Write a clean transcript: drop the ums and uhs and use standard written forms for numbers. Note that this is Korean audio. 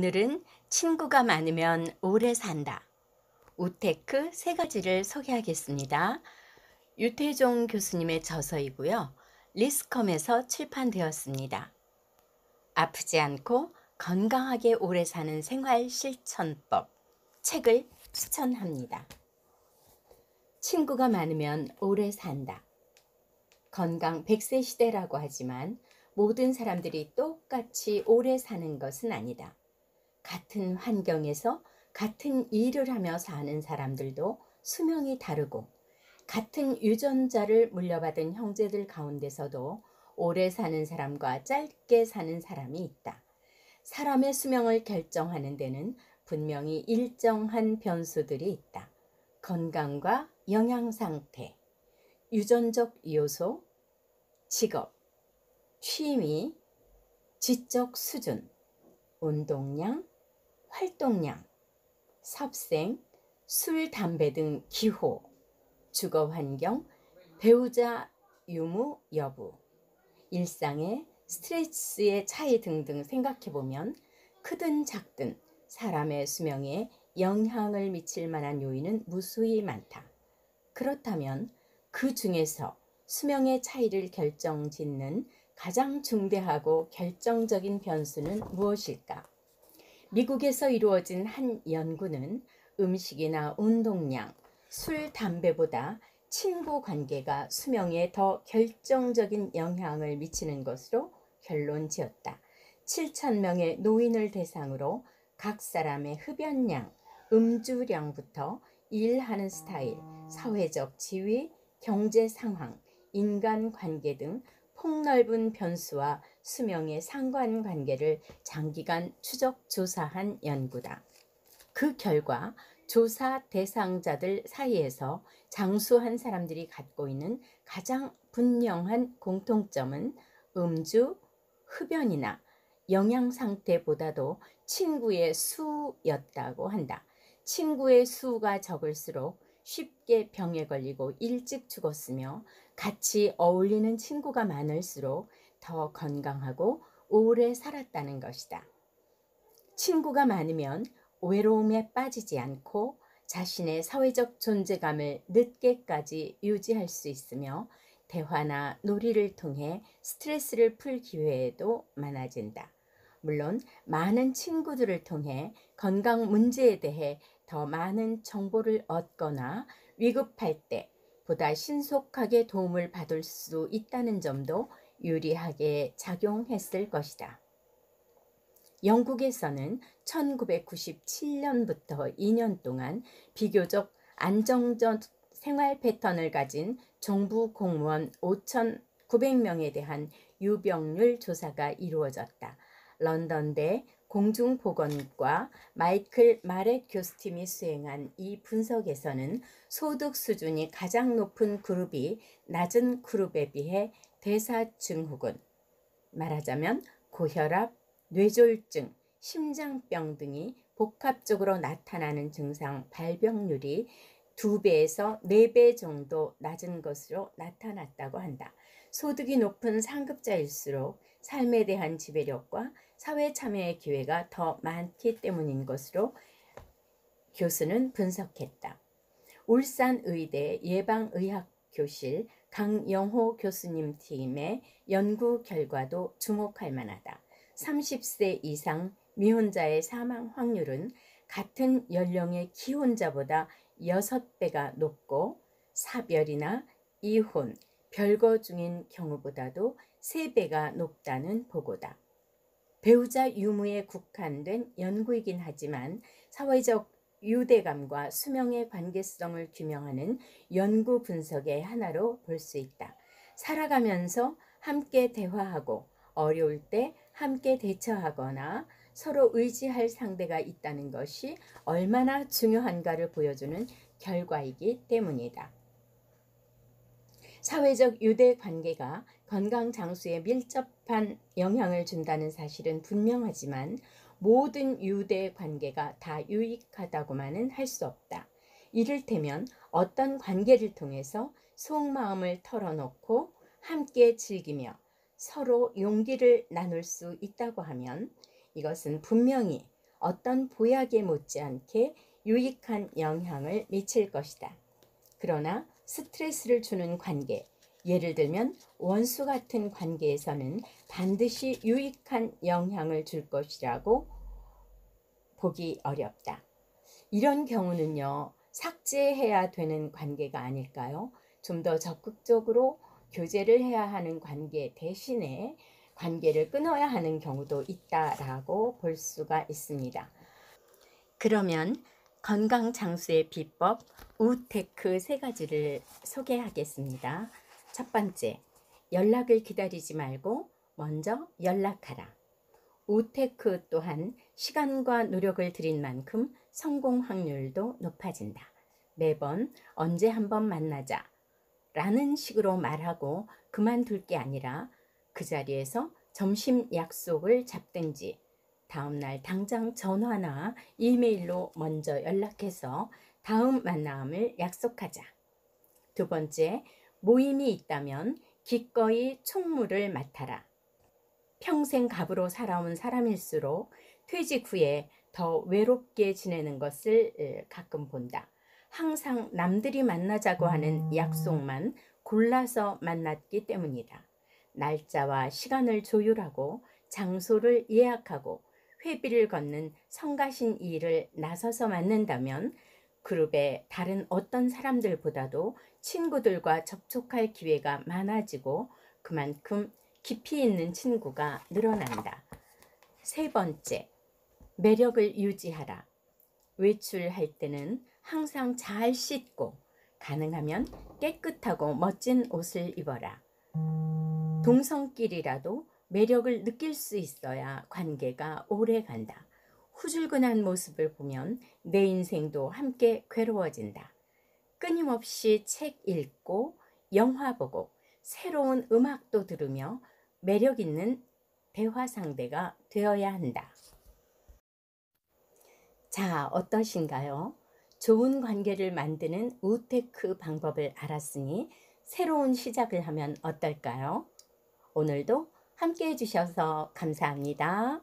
오늘은 친구가 많으면 오래 산다. 우테크 세 가지를 소개하겠습니다. 유태종 교수님의 저서이고요. 리스컴에서 출판되었습니다. 아프지 않고 건강하게 오래 사는 생활 실천법 책을 추천합니다. 친구가 많으면 오래 산다. 건강 100세 시대라고 하지만 모든 사람들이 똑같이 오래 사는 것은 아니다. 같은 환경에서 같은 일을 하며 사는 사람들도 수명이 다르고 같은 유전자를 물려받은 형제들 가운데서도 오래 사는 사람과 짧게 사는 사람이 있다. 사람의 수명을 결정하는 데는 분명히 일정한 변수들이 있다. 건강과 영양 상태, 유전적 요소, 직업, 취미, 지적 수준, 운동량, 활동량, 섭생, 술, 담배 등 기호, 주거 환경, 배우자 유무 여부, 일상의 스트레스의 차이 등등 생각해보면 크든 작든 사람의 수명에 영향을 미칠 만한 요인은 무수히 많다. 그렇다면 그 중에서 수명의 차이를 결정짓는 가장 중대하고 결정적인 변수는 무엇일까? 미국에서 이루어진 한 연구는 음식이나 운동량, 술, 담배보다 친구 관계가 수명에 더 결정적인 영향을 미치는 것으로 결론 지었다. 7,000명의 노인을 대상으로 각 사람의 흡연량, 음주량부터 일하는 스타일, 사회적 지위, 경제 상황, 인간 관계 등 폭넓은 변수와 수명의 상관관계를 장기간 추적 조사한 연구다. 그 결과 조사 대상자들 사이에서 장수한 사람들이 갖고 있는 가장 분명한 공통점은 음주, 흡연이나 영양 상태보다도 친구의 수였다고 한다. 친구의 수가 적을수록 쉽게 병에 걸리고 일찍 죽었으며 같이 어울리는 친구가 많을수록 더 건강하고 오래 살았다는 것이다. 친구가 많으면 외로움에 빠지지 않고 자신의 사회적 존재감을 늦게까지 유지할 수 있으며 대화나 놀이를 통해 스트레스를 풀 기회도 많아진다. 물론 많은 친구들을 통해 건강 문제에 대해 더 많은 정보를 얻거나 위급할 때 보다 신속하게 도움을 받을 수 있다는 점도 유리하게 작용했을 것이다. 영국에서는 1997년부터 2년 동안 비교적 안정적 생활 패턴을 가진 정부 공무원 5,900명에 대한 유병률 조사가 이루어졌다. 런던대 공중보건과 마이클 마렉 교수팀이 수행한 이 분석에서는 소득 수준이 가장 높은 그룹이 낮은 그룹에 비해 대사증후군, 말하자면 고혈압, 뇌졸중, 심장병 등이 복합적으로 나타나는 증상 발병률이 2배에서 4배 정도 낮은 것으로 나타났다고 한다. 소득이 높은 상급자일수록 삶에 대한 지배력과 사회 참여의 기회가 더 많기 때문인 것으로 교수는 분석했다. 울산의대 예방의학교실 강영호 교수님 팀의 연구 결과도 주목할 만하다. 30세 이상 미혼자의 사망 확률은 같은 연령의 기혼자보다 6배가 높고 사별이나 이혼, 별거 중인 경우보다도 3배가 높다는 보고다. 배우자 유무에 국한된 연구이긴 하지만 사회적 유대감과 수명의 관계성을 규명하는 연구 분석의 하나로 볼 수 있다. 살아가면서 함께 대화하고 어려울 때 함께 대처하거나 서로 의지할 상대가 있다는 것이 얼마나 중요한가를 보여주는 결과이기 때문이다. 사회적 유대 관계가 건강 장수에 밀접한 영향을 준다는 사실은 분명하지만 모든 유대 관계가 다 유익하다고만은 할 수 없다. 이를테면 어떤 관계를 통해서 속마음을 털어놓고 함께 즐기며 서로 용기를 나눌 수 있다고 하면 이것은 분명히 어떤 보약에 못지않게 유익한 영향을 미칠 것이다. 그러나 스트레스를 주는 관계, 예를 들면 원수 같은 관계에서는 반드시 유익한 영향을 줄 것이라고 보기 어렵다. 이런 경우는요, 삭제해야 되는 관계가 아닐까요? 좀 더 적극적으로 교제를 해야 하는 관계 대신에 관계를 끊어야 하는 경우도 있다라고 볼 수가 있습니다. 그러면 건강 장수의 비법 우테크 3가지를 소개하겠습니다. 첫 번째, 연락을 기다리지 말고 먼저 연락하라. 우테크 또한 시간과 노력을 들인 만큼 성공 확률도 높아진다. 매번 언제 한번 만나자 라는 식으로 말하고 그만둘 게 아니라 그 자리에서 점심 약속을 잡든지 다음날 당장 전화나 이메일로 먼저 연락해서 다음 만남을 약속하자. 두 번째, 모임이 있다면 기꺼이 총무를 맡아라. 평생 갑으로 살아온 사람일수록 퇴직 후에 더 외롭게 지내는 것을 가끔 본다. 항상 남들이 만나자고 하는 약속만 골라서 만났기 때문이다. 날짜와 시간을 조율하고 장소를 예약하고 회비를 걷는 성가신 일을 나서서 만난다면 그룹의 다른 어떤 사람들보다도 친구들과 접촉할 기회가 많아지고 그만큼 깊이 있는 친구가 늘어난다. 세 번째, 매력을 유지하라. 외출할 때는 항상 잘 씻고 가능하면 깨끗하고 멋진 옷을 입어라. 동성끼리라도 매력을 느낄 수 있어야 관계가 오래 간다. 후줄근한 모습을 보면 내 인생도 함께 괴로워진다. 끊임없이 책 읽고 영화 보고 새로운 음악도 들으며 매력 있는 대화 상대가 되어야 한다. 자, 어떠신가요? 좋은 관계를 만드는 우테크 방법을 알았으니 새로운 시작을 하면 어떨까요? 오늘도 함께 해주셔서 감사합니다.